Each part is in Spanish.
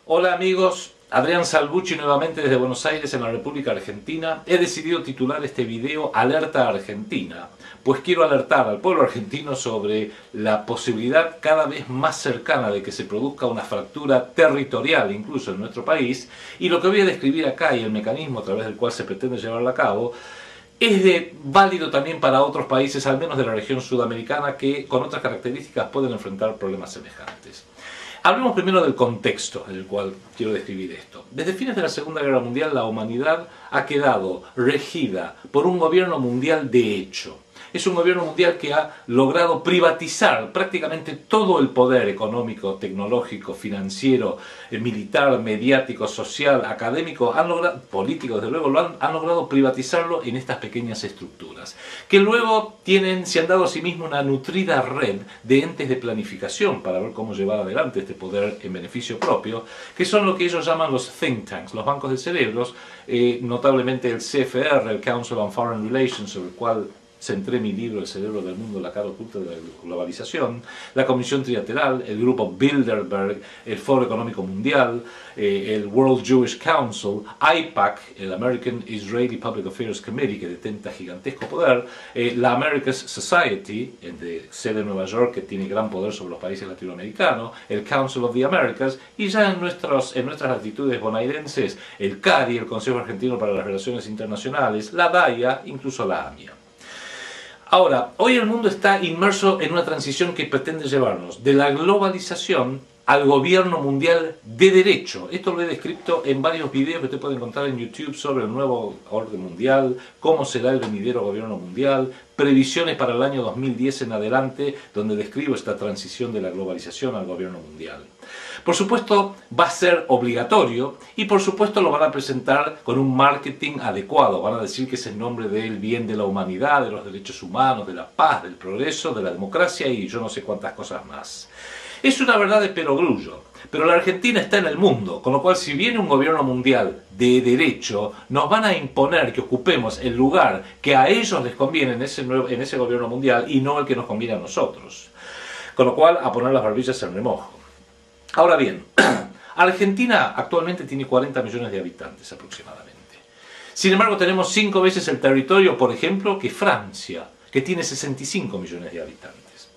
Hola amigos, Adrián Salvucci nuevamente desde Buenos Aires en la República Argentina. He decidido titular este video Alerta Argentina, pues quiero alertar al pueblo argentino sobre la posibilidad cada vez más cercana de que se produzca una fractura territorial incluso en nuestro país, y lo que voy a describir acá y el mecanismo a través del cual se pretende llevarla a cabo es válido también para otros países, al menos de la región sudamericana, que con otras características pueden enfrentar problemas semejantes. Hablemos primero del contexto en el cual quiero describir esto. Desde fines de la Segunda Guerra Mundial, la humanidad ha quedado regida por un gobierno mundial de hecho. Es un gobierno mundial que ha logrado privatizar prácticamente todo el poder económico, tecnológico, financiero, militar, mediático, social, académico, político desde luego, han logrado privatizarlo en estas pequeñas estructuras, que luego se han dado a sí mismos una nutrida red de entes de planificación para ver cómo llevar adelante este poder en beneficio propio, que son lo que ellos llaman los think tanks, los bancos de cerebros, notablemente el CFR, el Council on Foreign Relations, sobre el cual centré mi libro El cerebro del mundo, la cara oculta de la globalización, la Comisión Trilateral, el grupo Bilderberg, el Foro Económico Mundial, el World Jewish Council, AIPAC, el American Israeli Public Affairs Committee, que detenta gigantesco poder, la America's Society, de sede en Nueva York, que tiene gran poder sobre los países latinoamericanos, el Council of the Americas, y ya en nuestras latitudes bonaerenses, el CARI, el Consejo Argentino para las Relaciones Internacionales, la DAIA, incluso la AMIA. Ahora, hoy el mundo está inmerso en una transición que pretende llevarnos de la globalización al gobierno mundial de derecho. Esto lo he descrito en varios videos que usted puede encontrar en YouTube sobre el nuevo orden mundial, cómo será el venidero gobierno mundial, previsiones para el año 2010 en adelante, donde describo esta transición de la globalización al gobierno mundial. Por supuesto, va a ser obligatorio y por supuesto lo van a presentar con un marketing adecuado. Van a decir que es en nombre del bien de la humanidad, de los derechos humanos, de la paz, del progreso, de la democracia y yo no sé cuántas cosas más. Es una verdad de perogrullo, pero la Argentina está en el mundo, con lo cual si viene un gobierno mundial de derecho, nos van a imponer que ocupemos el lugar que a ellos les conviene en ese gobierno mundial y no el que nos conviene a nosotros. Con lo cual, a poner las barbillas en remojo. Ahora bien, Argentina actualmente tiene 40 millones de habitantes aproximadamente. Sin embargo, tenemos 5 veces el territorio, por ejemplo, que Francia, que tiene 65 millones de habitantes.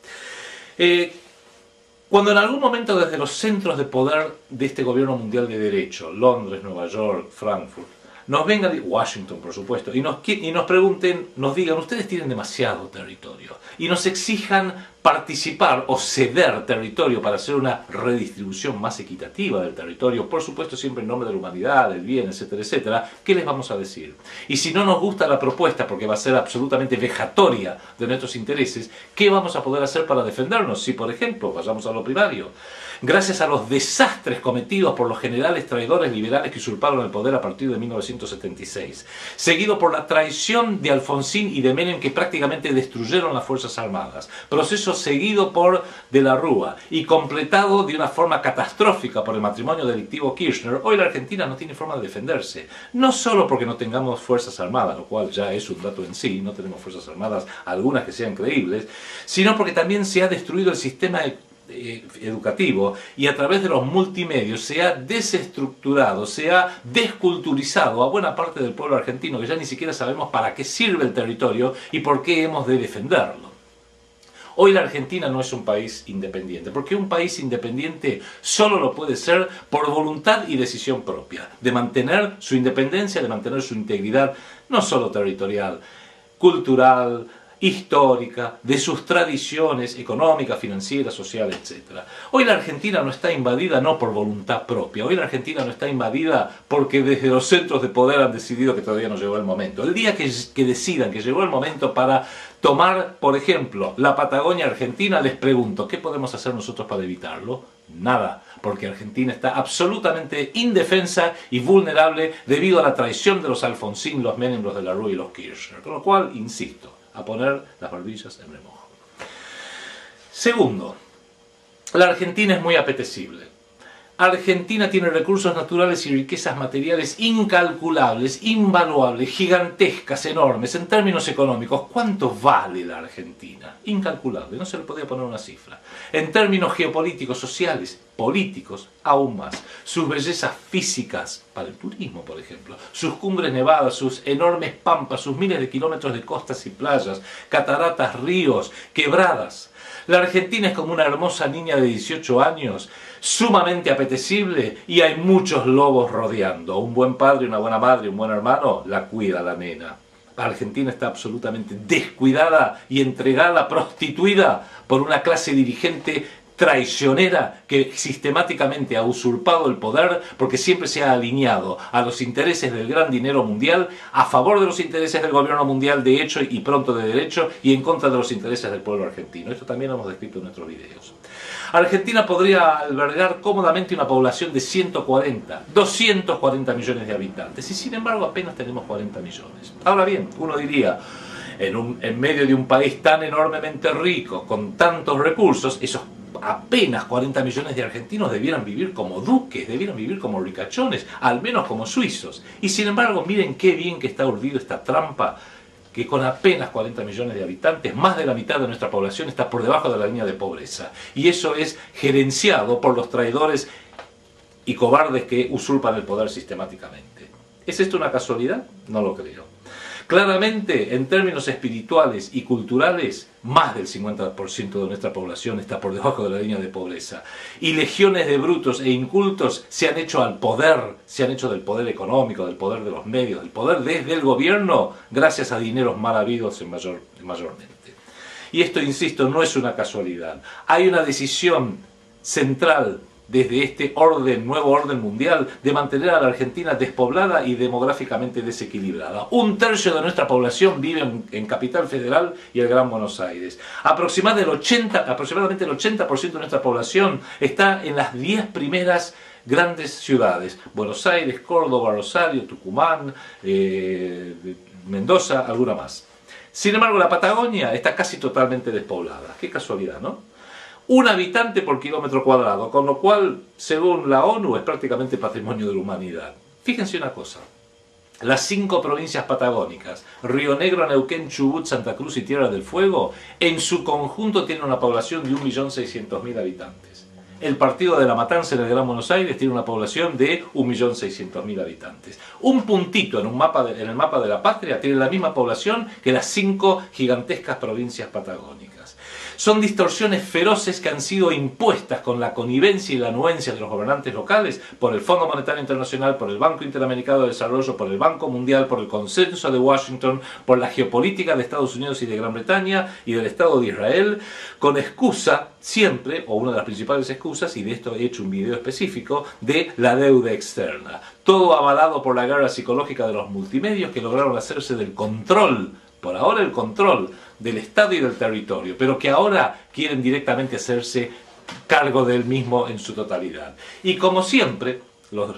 Cuando en algún momento desde los centros de poder de este gobierno mundial de derecho, Londres, Nueva York, Frankfurt, nos vengan, Washington por supuesto, y nos pregunten, nos digan, ustedes tienen demasiado territorio, y nos exijan participar o ceder territorio para hacer una redistribución más equitativa del territorio, por supuesto siempre en nombre de la humanidad, del bien, etcétera, etcétera, ¿qué les vamos a decir? Y si no nos gusta la propuesta, porque va a ser absolutamente vejatoria de nuestros intereses, ¿qué vamos a poder hacer para defendernos? Si, por ejemplo, vayamos a lo primario, gracias a los desastres cometidos por los generales traidores liberales que usurparon el poder a partir de 1976, seguido por la traición de Alfonsín y de Menem que prácticamente destruyeron las Fuerzas Armadas, proceso seguido por De la Rúa y completado de una forma catastrófica por el matrimonio delictivo Kirchner, hoy la Argentina no tiene forma de defenderse. No solo porque no tengamos Fuerzas Armadas, lo cual ya es un dato en sí, no tenemos Fuerzas Armadas, algunas que sean creíbles, sino porque también se ha destruido el sistema educativo y a través de los multimedios se ha desestructurado, se ha desculturizado a buena parte del pueblo argentino que ya ni siquiera sabemos para qué sirve el territorio y por qué hemos de defenderlo. Hoy la Argentina no es un país independiente, porque un país independiente solo lo puede ser por voluntad y decisión propia, de mantener su independencia, de mantener su integridad, no solo territorial, cultural, histórica, de sus tradiciones económicas, financieras, sociales, etc. Hoy la Argentina no está invadida no por voluntad propia, hoy la Argentina no está invadida porque desde los centros de poder han decidido que todavía no llegó el momento. El día que decidan que llegó el momento para tomar, por ejemplo, la Patagonia Argentina, les pregunto, ¿qué podemos hacer nosotros para evitarlo? Nada, porque Argentina está absolutamente indefensa y vulnerable debido a la traición de los Alfonsín, los Menem, los De la Rúa y los Kirchner. Con lo cual, insisto, a poner las barbillas en remojo. Segundo, la Argentina es muy apetecible. Argentina tiene recursos naturales y riquezas materiales incalculables, invaluables, gigantescas, enormes. En términos económicos, ¿cuánto vale la Argentina? Incalculable, no se le podía poner una cifra. En términos geopolíticos, sociales, políticos, aún más. Sus bellezas físicas, para el turismo, por ejemplo, sus cumbres nevadas, sus enormes pampas, sus miles de kilómetros de costas y playas, cataratas, ríos, quebradas. La Argentina es como una hermosa niña de 18 años, sumamente apetecible, y hay muchos lobos rodeando. Un buen padre, una buena madre, un buen hermano, la cuida la nena. La Argentina está absolutamente descuidada y entregada, prostituida por una clase dirigente traicionera que sistemáticamente ha usurpado el poder porque siempre se ha alineado a los intereses del gran dinero mundial, a favor de los intereses del gobierno mundial de hecho y pronto de derecho, y en contra de los intereses del pueblo argentino. Esto también lo hemos descrito en nuestros videos. Argentina podría albergar cómodamente una población de 240 millones de habitantes, y sin embargo apenas tenemos 40 millones. Ahora bien, uno diría, en medio de un país tan enormemente rico, con tantos recursos, esos apenas 40 millones de argentinos debieran vivir como duques, debieran vivir como ricachones, al menos como suizos. Y sin embargo, miren qué bien que está urdido esta trampa, que con apenas 40 millones de habitantes, más de la mitad de nuestra población está por debajo de la línea de pobreza. Y eso es gerenciado por los traidores y cobardes que usurpan el poder sistemáticamente. ¿Es esto una casualidad? No lo creo. Claramente, en términos espirituales y culturales, más del 50% de nuestra población está por debajo de la línea de pobreza. Y legiones de brutos e incultos se han hecho al poder, se han hecho del poder económico, del poder de los medios, del poder desde el gobierno, gracias a dineros mal habidos mayormente. Y esto, insisto, no es una casualidad. Hay una decisión central desde este nuevo orden mundial, de mantener a la Argentina despoblada y demográficamente desequilibrada. 1/3 de nuestra población vive en Capital Federal y el Gran Buenos Aires. Aproximadamente el 80% de nuestra población está en las 10 primeras grandes ciudades: Buenos Aires, Córdoba, Rosario, Tucumán, Mendoza, alguna más. Sin embargo, la Patagonia está casi totalmente despoblada. Qué casualidad, ¿no? 1 habitante por kilómetro cuadrado, con lo cual, según la ONU, es prácticamente patrimonio de la humanidad. Fíjense una cosa, las 5 provincias patagónicas, Río Negro, Neuquén, Chubut, Santa Cruz y Tierra del Fuego, en su conjunto tienen una población de 1.600.000 habitantes. El partido de La Matanza en el Gran Buenos Aires tiene una población de 1.600.000 habitantes. Un puntito en el mapa de la patria tiene la misma población que las 5 gigantescas provincias patagónicas. Son distorsiones feroces que han sido impuestas con la connivencia y la anuencia de los gobernantes locales por el Fondo Monetario Internacional, por el Banco Interamericano de Desarrollo, por el Banco Mundial, por el consenso de Washington, por la geopolítica de Estados Unidos y de Gran Bretaña y del Estado de Israel, con excusa siempre, o una de las principales excusas, y de esto he hecho un video específico, de la deuda externa. Todo avalado por la guerra psicológica de los multimedios que lograron hacerse del control, por ahora el control del Estado y del territorio, pero que ahora quieren directamente hacerse cargo del mismo en su totalidad. Y como siempre, los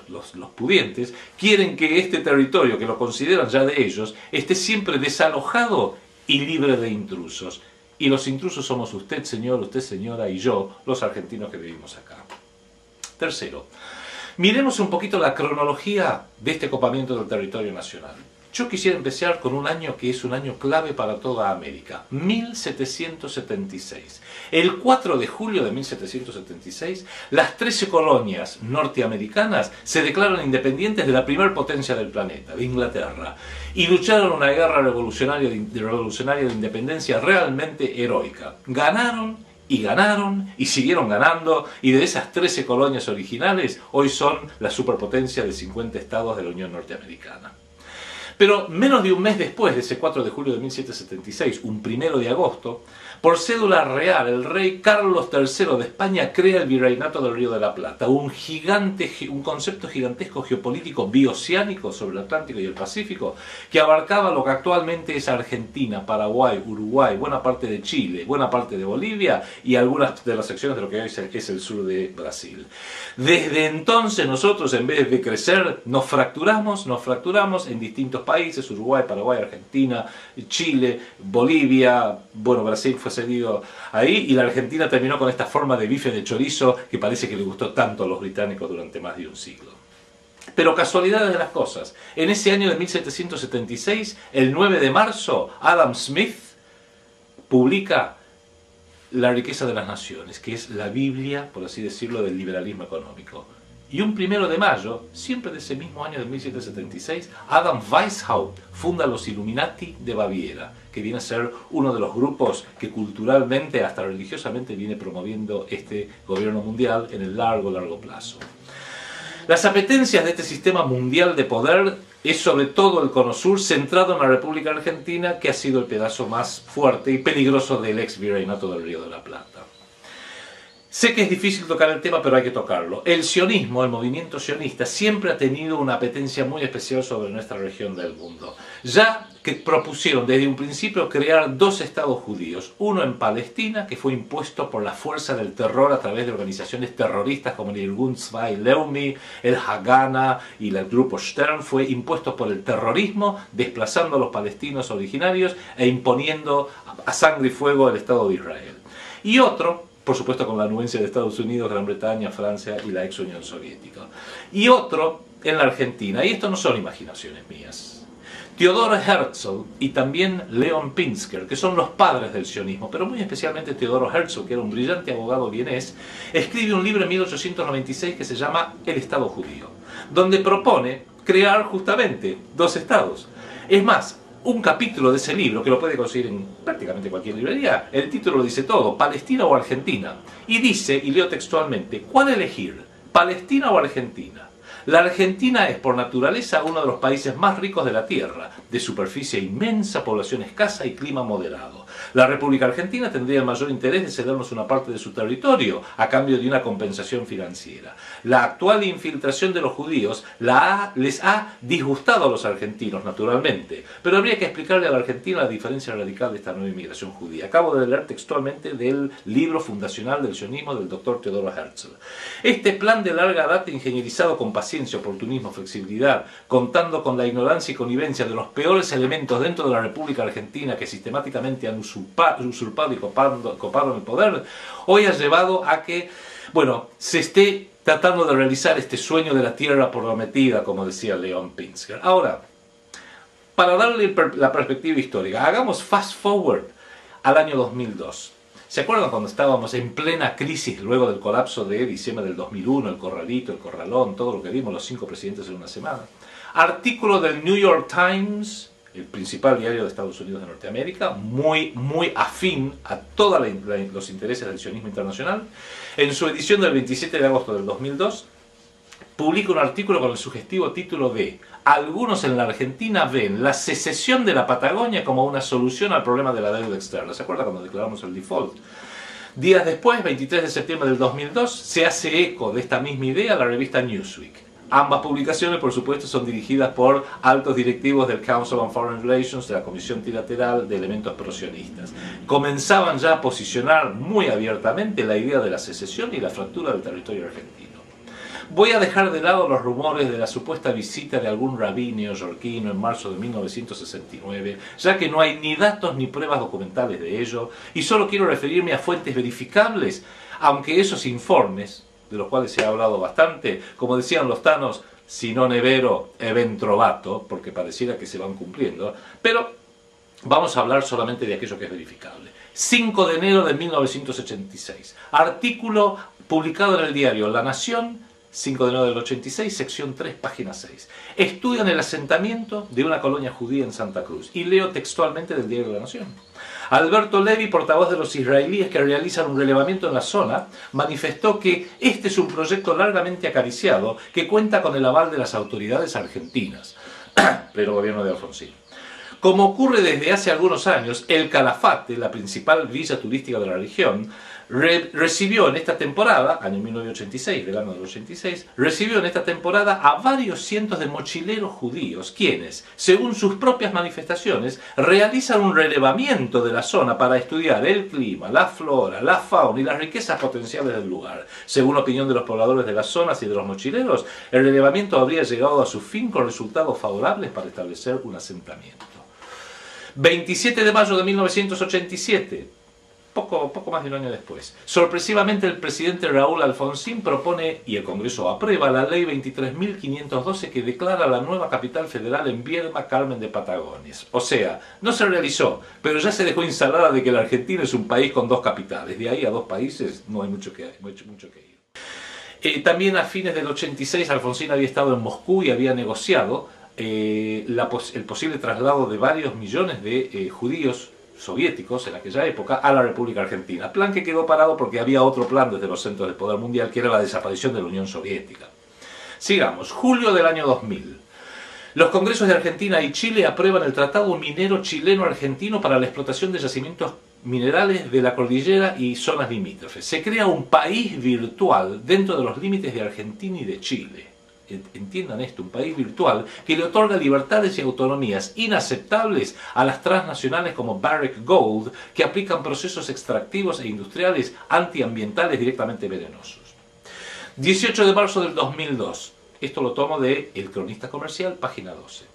pudientes quieren que este territorio, que lo consideran ya de ellos, esté siempre desalojado y libre de intrusos. Y los intrusos somos usted, señor, usted, señora, y yo, los argentinos que vivimos acá. Tercero, miremos un poquito la cronología de este copamiento del territorio nacional. Yo quisiera empezar con un año que es un año clave para toda América, 1776. El 4 de julio de 1776, las 13 colonias norteamericanas se declaran independientes de la primer potencia del planeta, de Inglaterra, y lucharon una guerra revolucionaria de independencia realmente heroica. Ganaron y siguieron ganando, y de esas 13 colonias originales, hoy son la superpotencia de 50 estados de la Unión Norteamericana. Pero menos de un mes después de ese 4 de julio de 1776, un 1 de agosto, por cédula real, el rey Carlos III de España crea el Virreinato del Río de la Plata, un concepto gigantesco geopolítico bioceánico sobre el Atlántico y el Pacífico, que abarcaba lo que actualmente es Argentina, Paraguay, Uruguay, buena parte de Chile, buena parte de Bolivia y algunas de las secciones de lo que hoy es el sur de Brasil. Desde entonces nosotros, en vez de crecer, nos fracturamos en distintos países: Uruguay, Paraguay, Argentina, Chile, Bolivia, bueno, Brasil fue fue cedido ahí, y la Argentina terminó con esta forma de bife de chorizo que parece que le gustó tanto a los británicos durante más de un siglo. Pero casualidades de las cosas, en ese año de 1776, el 9 de marzo, Adam Smith publica La riqueza de las naciones, que es la Biblia, por así decirlo, del liberalismo económico. Y un 1 de mayo, siempre de ese mismo año de 1776, Adam Weishaupt funda los Illuminati de Baviera, que viene a ser uno de los grupos que culturalmente, hasta religiosamente, viene promoviendo este gobierno mundial en el largo plazo. Las apetencias de este sistema mundial de poder es sobre todo el Cono Sur, centrado en la República Argentina, que ha sido el pedazo más fuerte y peligroso del ex virreinato del Río de la Plata. Sé que es difícil tocar el tema, pero hay que tocarlo. El sionismo, el movimiento sionista, siempre ha tenido una apetencia muy especial sobre nuestra región del mundo. Ya que propusieron desde un principio crear 2 estados judíos, uno en Palestina, que fue impuesto por la fuerza del terror a través de organizaciones terroristas como el Irgun Tzvai Leumi, el Haganah y el grupo Stern, fue impuesto por el terrorismo, desplazando a los palestinos originarios e imponiendo a sangre y fuego el Estado de Israel. Y otro, por supuesto con la anuencia de Estados Unidos, Gran Bretaña, Francia y la ex Unión Soviética. Y otro en la Argentina, y esto no son imaginaciones mías. Theodor Herzl y también Leon Pinsker, que son los padres del sionismo, pero muy especialmente Theodor Herzl, que era un brillante abogado vienés, escribe un libro en 1896 que se llama El Estado Judío, donde propone crear justamente 2 estados. Es más, un capítulo de ese libro, que lo puede conseguir en prácticamente cualquier librería, el título lo dice todo, Palestina o Argentina, y dice, y leo textualmente, ¿cuál elegir? ¿Palestina o Argentina? La Argentina es por naturaleza uno de los países más ricos de la tierra, de superficie inmensa, población escasa y clima moderado. La República Argentina tendría el mayor interés de cedernos una parte de su territorio a cambio de una compensación financiera. La actual infiltración de los judíos les ha disgustado a los argentinos, naturalmente, pero habría que explicarle a la Argentina la diferencia radical de esta nueva inmigración judía. Acabo de leer textualmente del libro fundacional del sionismo del doctor Theodor Herzl. Este plan de larga data, ingenierizado con paciencia, oportunismo, flexibilidad, contando con la ignorancia y connivencia de los peores elementos dentro de la República Argentina que sistemáticamente han usurpado y copado el poder, hoy ha llevado a que, bueno, se esté tratando de realizar este sueño de la tierra prometida, como decía Leon Pinsker. Ahora, para darle la perspectiva histórica, hagamos fast forward al año 2002. ¿Se acuerdan cuando estábamos en plena crisis luego del colapso de diciembre del 2001, el corralito, el corralón, todo lo que vimos, los 5 presidentes en una semana? Artículo del New York Times, el principal diario de Estados Unidos de Norteamérica, muy afín a todos los intereses del sionismo internacional. En su edición del 27 de agosto del 2002, publica un artículo con el sugestivo título de "Algunos en la Argentina ven la secesión de la Patagonia como una solución al problema de la deuda externa". ¿Se acuerda cuando declaramos el default? Días después, 23 de septiembre del 2002, se hace eco de esta misma idea la revista Newsweek. Ambas publicaciones, por supuesto, son dirigidas por altos directivos del Council on Foreign Relations, de la Comisión Trilateral de Elementos Prosionistas. Comenzaban ya a posicionar muy abiertamente la idea de la secesión y la fractura del territorio argentino. Voy a dejar de lado los rumores de la supuesta visita de algún rabí neoyorquino en marzo de 1969, ya que no hay ni datos ni pruebas documentales de ello, y solo quiero referirme a fuentes verificables, aunque esos informes, de los cuales se ha hablado bastante, como decían los tanos, si non è vero, è ben trovato, porque pareciera que se van cumpliendo, pero vamos a hablar solamente de aquello que es verificable. 5 de enero de 1986, artículo publicado en el diario La Nación, 5 de enero del 86, sección 3, página 6. Estudian el asentamiento de una colonia judía en Santa Cruz. Y leo textualmente del diario La Nación. Alberto Levy, portavoz de los israelíes que realizan un relevamiento en la zona, manifestó que este es un proyecto largamente acariciado que cuenta con el aval de las autoridades argentinas, pleno gobierno de Alfonsín. Como ocurre desde hace algunos años, el Calafate, la principal villa turística de la región, recibió en esta temporada, año 1986, verano del 86, recibió en esta temporada a varios cientos de mochileros judíos, quienes, según sus propias manifestaciones, realizan un relevamiento de la zona para estudiar el clima, la flora, la fauna y las riquezas potenciales del lugar. Según la opinión de los pobladores de las zonas y de los mochileros, el relevamiento habría llegado a su fin con resultados favorables para establecer un asentamiento. 27 de mayo de 1987, poco más de un año después. Sorpresivamente, el presidente Raúl Alfonsín propone, y el Congreso aprueba, la ley 23.512 que declara la nueva capital federal en Viedma, Carmen de Patagones. O sea, no se realizó, pero ya se dejó instalada de que la Argentina es un país con dos capitales. De ahí a dos países no hay mucho que ir. También a fines del 86 Alfonsín había estado en Moscú y había negociado el posible traslado de varios millones de judíos soviéticos en aquella época a la República Argentina. Plan que quedó parado porque había otro plan desde los centros de poder mundial, que era la desaparición de la Unión Soviética. Sigamos, julio del año 2000. Los congresos de Argentina y Chile aprueban el Tratado Minero Chileno-Argentino para la explotación de yacimientos minerales de la cordillera y zonas limítrofes. Se crea un país virtual dentro de los límites de Argentina y de Chile. Entiendan esto, un país virtual que le otorga libertades y autonomías inaceptables a las transnacionales como Barrick Gold, que aplican procesos extractivos e industriales antiambientales directamente venenosos. 18 de marzo del 2002. Esto lo tomo de El Cronista Comercial, página 12.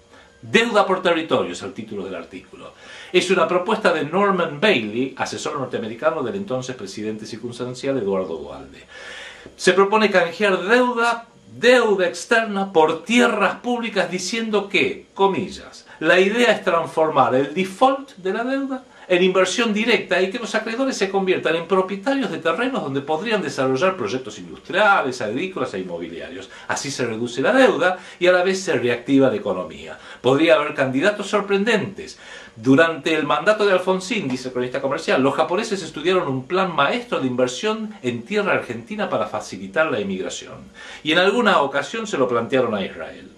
Deuda por territorio es el título del artículo. Es una propuesta de Norman Bailey, asesor norteamericano del entonces presidente circunstancial Eduardo Duhalde. Se propone canjear deuda externa por tierras públicas, diciendo que, comillas, la idea es transformar el default de la deuda en inversión directa y que los acreedores se conviertan en propietarios de terrenos donde podrían desarrollar proyectos industriales, agrícolas e inmobiliarios. Así se reduce la deuda y a la vez se reactiva la economía. Podría haber candidatos sorprendentes. Durante el mandato de Alfonsín, dice el Cronista Comercial, los japoneses estudiaron un plan maestro de inversión en tierra argentina para facilitar la emigración. Y en alguna ocasión se lo plantearon a Israel.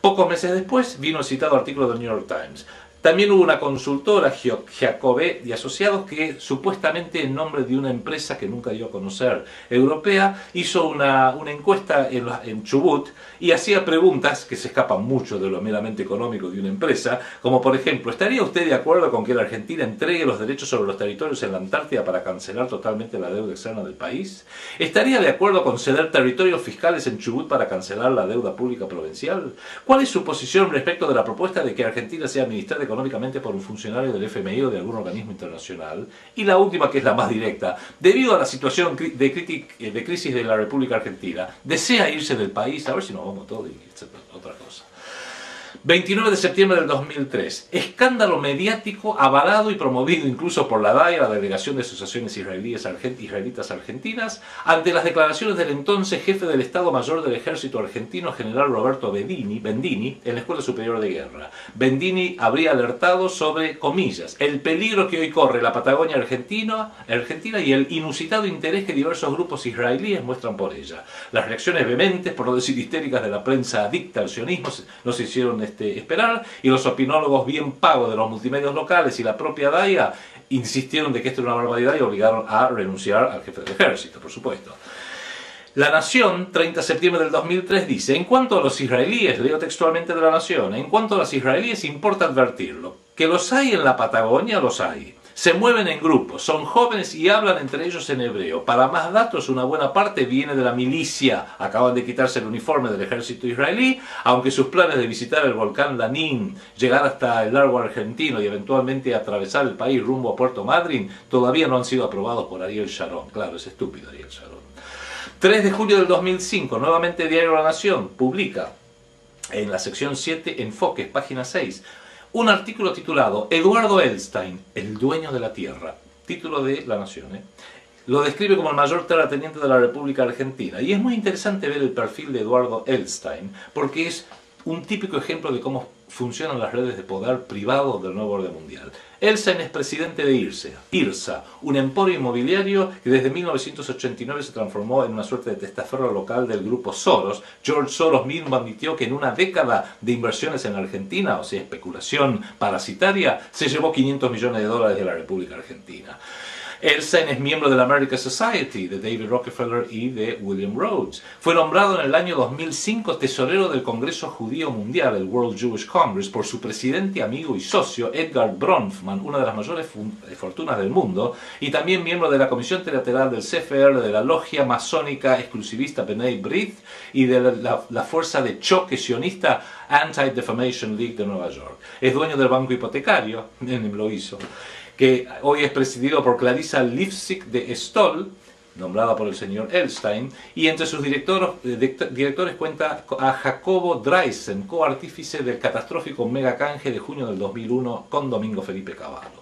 Pocos meses después vino el citado artículo del New York Times. También hubo una consultora, Jacobé y Asociados, que supuestamente en nombre de una empresa que nunca dio a conocer, europea, hizo una encuesta en Chubut y hacía preguntas que se escapan mucho de lo meramente económico de una empresa, como por ejemplo, ¿estaría usted de acuerdo con que la Argentina entregue los derechos sobre los territorios en la Antártida para cancelar totalmente la deuda externa del país? ¿Estaría de acuerdo con ceder territorios fiscales en Chubut para cancelar la deuda pública provincial? ¿Cuál es su posición respecto de la propuesta de que Argentina sea administrada económicamente por un funcionario del FMI o de algún organismo internacional? Y la última, que es la más directa, debido a la situación de crisis de la República Argentina, ¿desea irse del país? A ver si nos vamos todos y otra cosa. 29 de septiembre del 2003. Escándalo mediático avalado y promovido incluso por la DAIA, la Delegación de Asociaciones Israelitas Argentinas, ante las declaraciones del entonces jefe del Estado Mayor del Ejército Argentino, general Roberto Bendini, en la Escuela Superior de Guerra. Bendini habría alertado sobre, comillas, el peligro que hoy corre la Patagonia Argentina y el inusitado interés que diversos grupos israelíes muestran por ella. Las reacciones vehementes, por no decir histéricas, de la prensa adicta al sionismo no se hicieron esperar, y los opinólogos bien pagos de los multimedios locales y la propia DAIA insistieron de que esto era una barbaridad y obligaron a renunciar al jefe del ejército, por supuesto. La Nación, 30 de septiembre del 2003, dice: en cuanto a los israelíes, leo textualmente de La Nación, en cuanto a los israelíes importa advertirlo, que los hay en la Patagonia, los hay. Se mueven en grupos, son jóvenes y hablan entre ellos en hebreo. Para más datos, una buena parte viene de la milicia. Acaban de quitarse el uniforme del ejército israelí, aunque sus planes de visitar el volcán Lanín, llegar hasta el lago argentino y eventualmente atravesar el país rumbo a Puerto Madryn todavía no han sido aprobados por Ariel Sharon. Claro, es estúpido Ariel Sharon. 3 de julio del 2005, nuevamente Diario La Nación publica en la sección 7, Enfoques, página 6, un artículo titulado Eduardo Elstein, el dueño de la tierra, título de La Nación. Lo describe como el mayor terrateniente de la República Argentina. Y es muy interesante ver el perfil de Eduardo Elstein, porque es un típico ejemplo de cómo funcionan las redes de poder privado del nuevo orden mundial. Elstein es presidente de IRSA, un emporio inmobiliario que desde 1989 se transformó en una suerte de testaferro local del grupo Soros. George Soros mismo admitió que en una década de inversiones en Argentina, o sea, especulación parasitaria, se llevó $500 millones de la República Argentina. Elstein es miembro de la American Society, de David Rockefeller y de William Rhodes. Fue nombrado en el año 2005 tesorero del Congreso Judío Mundial, el World Jewish Congress, por su presidente, amigo y socio, Edgar Bronfman, una de las mayores fortunas del mundo, y también miembro de la Comisión Trilateral del CFR, de la Logia Masónica Exclusivista B'nai B'rith y de la Fuerza de Choque Sionista Anti-Defamation League de Nueva York. Es dueño del banco hipotecario, lo hizo, que hoy es presidido por Clarissa Lifsik de Stoll, nombrada por el señor Elstein, y entre sus directores cuenta a Jacobo Dreisen, coartífice del catastrófico megacanje de junio del 2001 con Domingo Felipe Cavallo.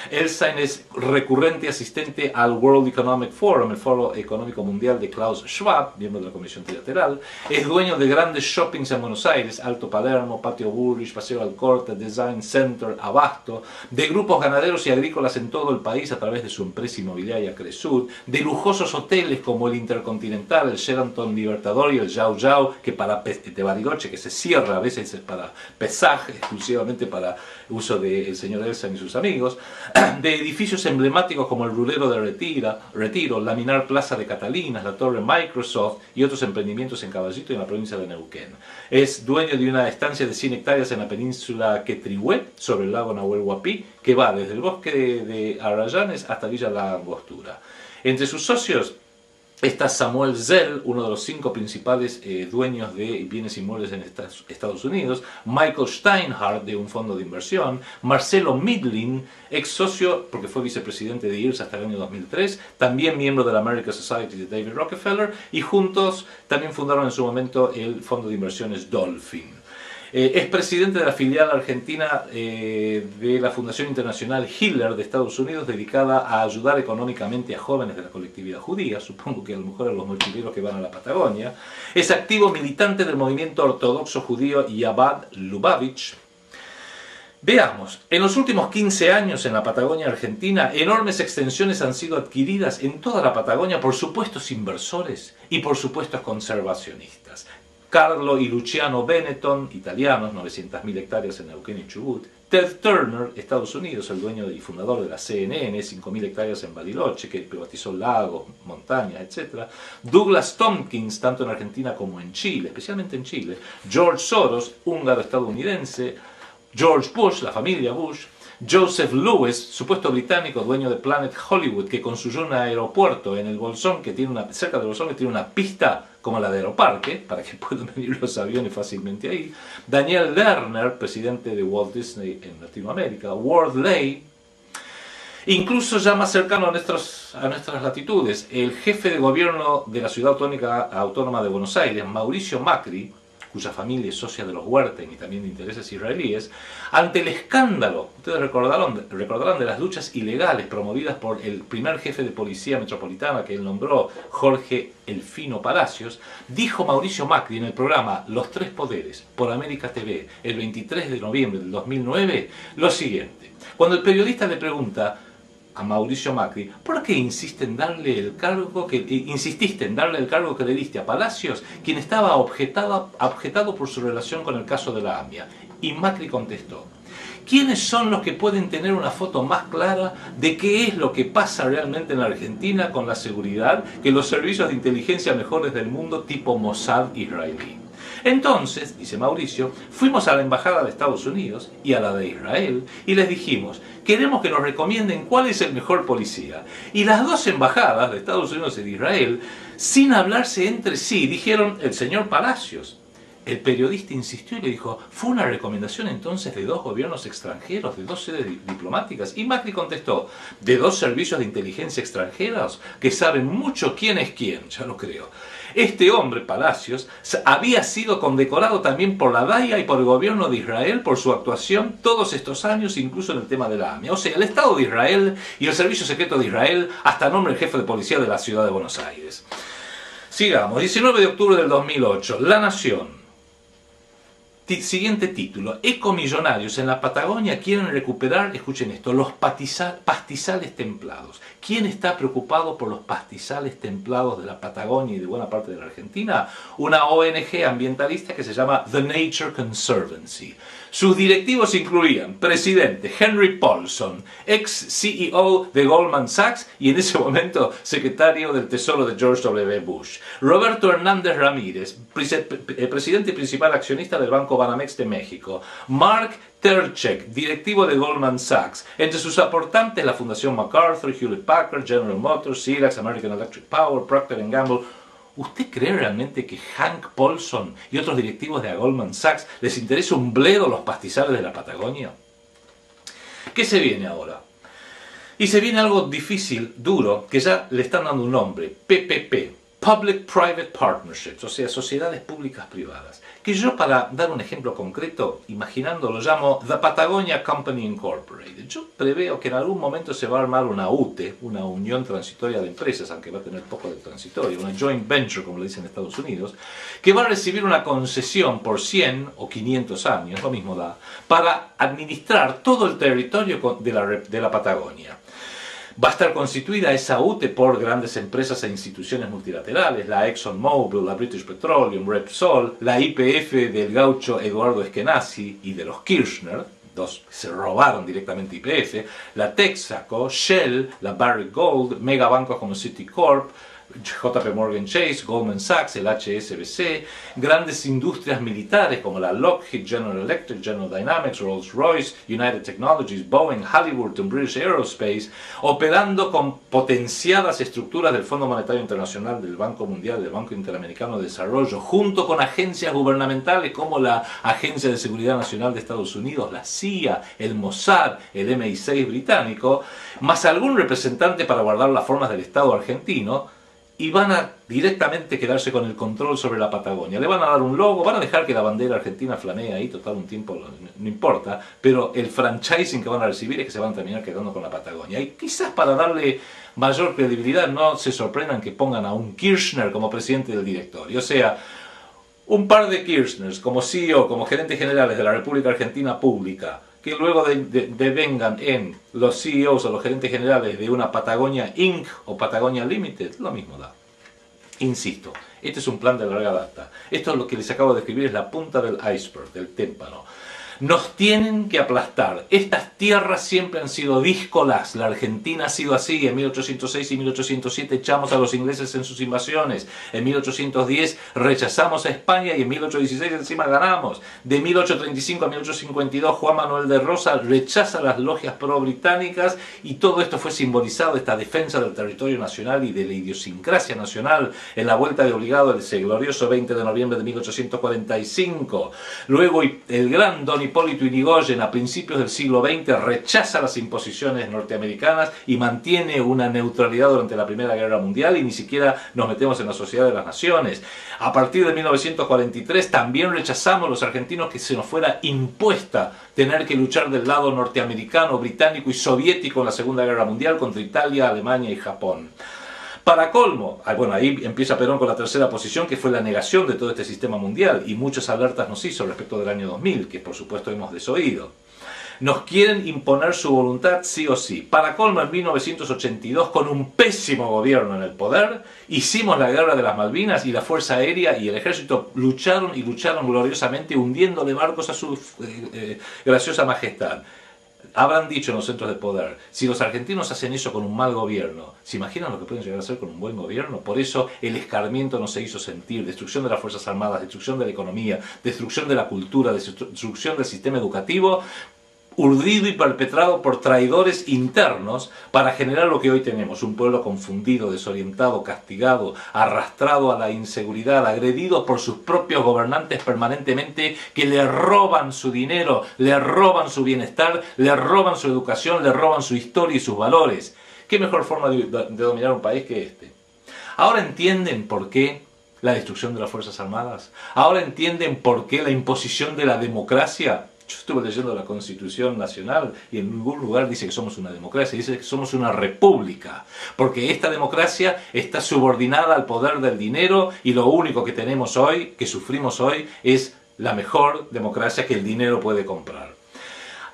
Elstein es recurrente asistente al World Economic Forum, el foro económico mundial de Klaus Schwab, miembro de la Comisión Trilateral. Es dueño de grandes shoppings en Buenos Aires, Alto Palermo, Patio Bullrich, Paseo Alcorta, Design Center, Abasto, de grupos ganaderos y agrícolas en todo el país a través de su empresa inmobiliaria Cresud, de lujosos hoteles como el Intercontinental, el Sheraton Libertador y el Yao Yao, que de Bariloche, que se cierra a veces para pesaje, exclusivamente para uso del señor Elstein y sus amigos, de edificios emblemáticos como el Rulero de Retiro, Laminar Plaza de Catalinas, la Torre Microsoft y otros emprendimientos en Caballito y en la provincia de Neuquén. Es dueño de una estancia de 100 hectáreas en la península Quetrihué, sobre el lago Nahuel Huapi, que va desde el bosque de Arrayanes hasta Villa La Angostura. Entre sus socios está Samuel Zell, uno de los 5 principales dueños de bienes inmuebles en Estados Unidos, Michael Steinhardt, de un fondo de inversión, Marcelo Midlin, ex socio, porque fue vicepresidente de IRS hasta el año 2003, también miembro de la American Society de David Rockefeller, y juntos también fundaron en su momento el fondo de inversiones Dolphin. Es presidente de la filial argentina de la Fundación Internacional Hiller de Estados Unidos, dedicada a ayudar económicamente a jóvenes de la colectividad judía, supongo que a lo mejor a los mochileros que van a la Patagonia. Es activo militante del movimiento ortodoxo judío Yabad Lubavitch. Veamos, en los últimos 15 años en la Patagonia Argentina, enormes extensiones han sido adquiridas en toda la Patagonia por supuestos inversores y por supuestos conservacionistas. Carlo y Luciano Benetton, italianos, 900.000 hectáreas en Neuquén y Chubut. Ted Turner, Estados Unidos, el dueño y fundador de la CNN, 5.000 hectáreas en Bariloche, que privatizó lagos, montañas, etc. Douglas Tompkins, tanto en Argentina como en Chile, especialmente en Chile. George Soros, húngaro-estadounidense. George Bush, la familia Bush. Joseph Lewis, supuesto británico, dueño de Planet Hollywood, que construyó un aeropuerto en el Bolsón, cerca del Bolsón, que tiene una pista como la de Aeroparque, para que puedan venir los aviones fácilmente ahí. Daniel Lerner, presidente de Walt Disney en Latinoamérica. Ward Lay, incluso ya más cercano a nuestras latitudes, el jefe de gobierno de la Ciudad Autónoma de Buenos Aires, Mauricio Macri, cuya familia es socia de los Huerten y también de intereses israelíes, ante el escándalo, ustedes recordarán de las luchas ilegales promovidas por el primer jefe de policía metropolitana que él nombró, Jorge Elfino Palacios, dijo Mauricio Macri en el programa Los Tres Poderes por América TV el 23 de noviembre del 2009 lo siguiente. Cuando el periodista le pregunta a Mauricio Macri, ¿por qué insististe en darle el cargo que le diste a Palacios, quien estaba objetado por su relación con el caso de la AMIA? Y Macri contestó: ¿quiénes son los que pueden tener una foto más clara de qué es lo que pasa realmente en la Argentina con la seguridad que los servicios de inteligencia mejores del mundo tipo Mossad israelí? Entonces, dice Mauricio, fuimos a la embajada de Estados Unidos y a la de Israel y les dijimos: queremos que nos recomienden cuál es el mejor policía. Y las dos embajadas de Estados Unidos y de Israel, sin hablarse entre sí, dijeron: el señor Palacios. El periodista insistió y le dijo: ¿fue una recomendación entonces de dos gobiernos extranjeros, de dos sedes diplomáticas? Y Macri contestó: ¿de dos servicios de inteligencia extranjeros que saben mucho quién es quién? Ya lo creo. Este hombre, Palacios, había sido condecorado también por la DAIA y por el gobierno de Israel por su actuación todos estos años, incluso en el tema de la AMIA. O sea, el Estado de Israel y el Servicio Secreto de Israel hasta nombra el jefe de policía de la ciudad de Buenos Aires. Sigamos. 19 de octubre del 2008. La Nación. Siguiente título: ecomillonarios en la Patagonia quieren recuperar, escuchen esto, los pastizales templados. ¿Quién está preocupado por los pastizales templados de la Patagonia y de buena parte de la Argentina? Una ONG ambientalista que se llama The Nature Conservancy. Sus directivos incluían presidente Henry Paulson, ex CEO de Goldman Sachs y en ese momento secretario del Tesoro de George W. Bush; Roberto Hernández Ramírez, presidente y principal accionista del Banco Banamex de México; Mark Terchek, directivo de Goldman Sachs; entre sus aportantes la Fundación MacArthur, Hewlett Packard, General Motors, Xerox, American Electric Power, Procter & Gamble. ¿Usted cree realmente que Hank Paulson y otros directivos de Goldman Sachs les interesa un bledo los pastizales de la Patagonia? ¿Qué se viene ahora? Y se viene algo difícil, duro, que ya le están dando un nombre, PPP, Public-Private Partnerships, o sea, sociedades públicas privadas. Que yo, para dar un ejemplo concreto, imaginando, lo llamo The Patagonia Company Incorporated. Yo preveo que en algún momento se va a armar una UTE, una Unión Transitoria de Empresas, aunque va a tener poco de transitoria, una Joint Venture, como le dicen en Estados Unidos, que va a recibir una concesión por 100 o 500 años, lo mismo da, para administrar todo el territorio de la Patagonia. Va a estar constituida esa UTE por grandes empresas e instituciones multilaterales, la ExxonMobil, la British Petroleum, Repsol, la YPF del gaucho Eduardo Eskenazi y de los Kirchner, dos que se robaron directamente YPF, la Texaco, Shell, la Barrick Gold, megabancos como Citicorp, JP Morgan Chase, Goldman Sachs, el HSBC, grandes industrias militares como la Lockheed, General Electric, General Dynamics, Rolls-Royce, United Technologies, Boeing, Halliburton, British Aerospace, operando con potenciadas estructuras del Fondo Monetario Internacional, del Banco Mundial, del Banco Interamericano de Desarrollo, junto con agencias gubernamentales como la Agencia de Seguridad Nacional de Estados Unidos, la CIA, el Mossad, el MI6 británico, más algún representante para guardar las formas del Estado argentino, y van a directamente quedarse con el control sobre la Patagonia. Le van a dar un logo, van a dejar que la bandera argentina flanee ahí, total un tiempo, no importa, pero el franchising que van a recibir es que se van a terminar quedando con la Patagonia. Y quizás para darle mayor credibilidad no se sorprendan que pongan a un Kirchner como presidente del directorio. O sea, un par de Kirchners como CEO, como gerentes generales de la República Argentina Pública, que luego devengan en los CEOs o los gerentes generales de una Patagonia Inc. o Patagonia Limited, lo mismo da. Insisto, este es un plan de larga data. Esto es lo que les acabo de describir, es la punta del iceberg, del témpano. Nos tienen que aplastar. Estas tierras siempre han sido díscolas. La Argentina ha sido así. En 1806 y 1807 echamos a los ingleses en sus invasiones. En 1810 rechazamos a España y en 1816 encima ganamos. De 1835 a 1852 Juan Manuel de Rosas rechaza las logias pro-británicas y todo esto fue simbolizado, esta defensa del territorio nacional y de la idiosincrasia nacional en la vuelta de obligado ese glorioso 20 de noviembre de 1845. Luego el gran Don Hipólito Yrigoyen a principios del siglo XX rechaza las imposiciones norteamericanas y mantiene una neutralidad durante la Primera Guerra Mundial y ni siquiera nos metemos en la Sociedad de las Naciones. A partir de 1943 también rechazamos los argentinos que se nos fuera impuesta tener que luchar del lado norteamericano, británico y soviético en la Segunda Guerra Mundial contra Italia, Alemania y Japón. Para colmo, bueno, ahí empieza Perón con la tercera posición, que fue la negación de todo este sistema mundial, y muchas alertas nos hizo respecto del año 2000, que por supuesto hemos desoído. Nos quieren imponer su voluntad sí o sí. Para colmo, en 1982, con un pésimo gobierno en el poder, hicimos la guerra de las Malvinas y la Fuerza Aérea y el Ejército lucharon y lucharon gloriosamente, hundiéndole barcos a su graciosa majestad. Habrán dicho en los centros de poder, si los argentinos hacen eso con un mal gobierno, ¿se imaginan lo que pueden llegar a hacer con un buen gobierno? Por eso el escarmiento no se hizo sentir, destrucción de las Fuerzas Armadas, destrucción de la economía, destrucción de la cultura, destrucción del sistema educativo, urdido y perpetrado por traidores internos para generar lo que hoy tenemos, un pueblo confundido, desorientado, castigado, arrastrado a la inseguridad, agredido por sus propios gobernantes permanentemente que le roban su dinero, le roban su bienestar, le roban su educación, le roban su historia y sus valores. ¿Qué mejor forma de dominar un país que este? Ahora entienden por qué la destrucción de las Fuerzas Armadas, ahora entienden por qué la imposición de la democracia. Yo estuve leyendo la Constitución Nacional y en ningún lugar dice que somos una democracia, dice que somos una república, porque esta democracia está subordinada al poder del dinero y lo único que tenemos hoy, que sufrimos hoy, es la mejor democracia que el dinero puede comprar.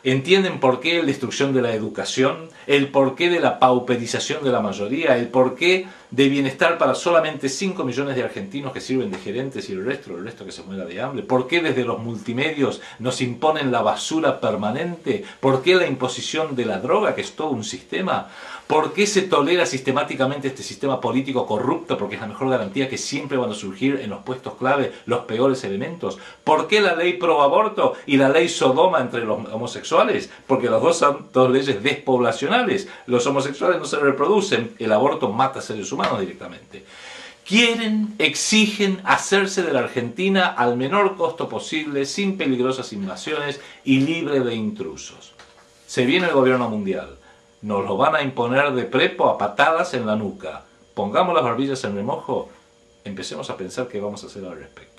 ¿Entienden por qué la destrucción de la educación, el porqué de la pauperización de la mayoría, el porqué de bienestar para solamente 5 millones de argentinos que sirven de gerentes y el resto que se muera de hambre? ¿Por qué desde los multimedios nos imponen la basura permanente? ¿Por qué la imposición de la droga, que es todo un sistema? ¿Por qué se tolera sistemáticamente este sistema político corrupto? Porque es la mejor garantía que siempre van a surgir en los puestos clave los peores elementos. ¿Por qué la ley pro aborto y la ley Sodoma entre los homosexuales? Porque los dos son dos leyes despoblacionales. Los homosexuales no se reproducen, el aborto mata seres humanos directamente. Quieren, exigen hacerse de la Argentina al menor costo posible, sin peligrosas invasiones y libre de intrusos. Se viene el gobierno mundial. Nos lo van a imponer de prepo a patadas en la nuca. Pongamos las barbillas en remojo, empecemos a pensar qué vamos a hacer al respecto.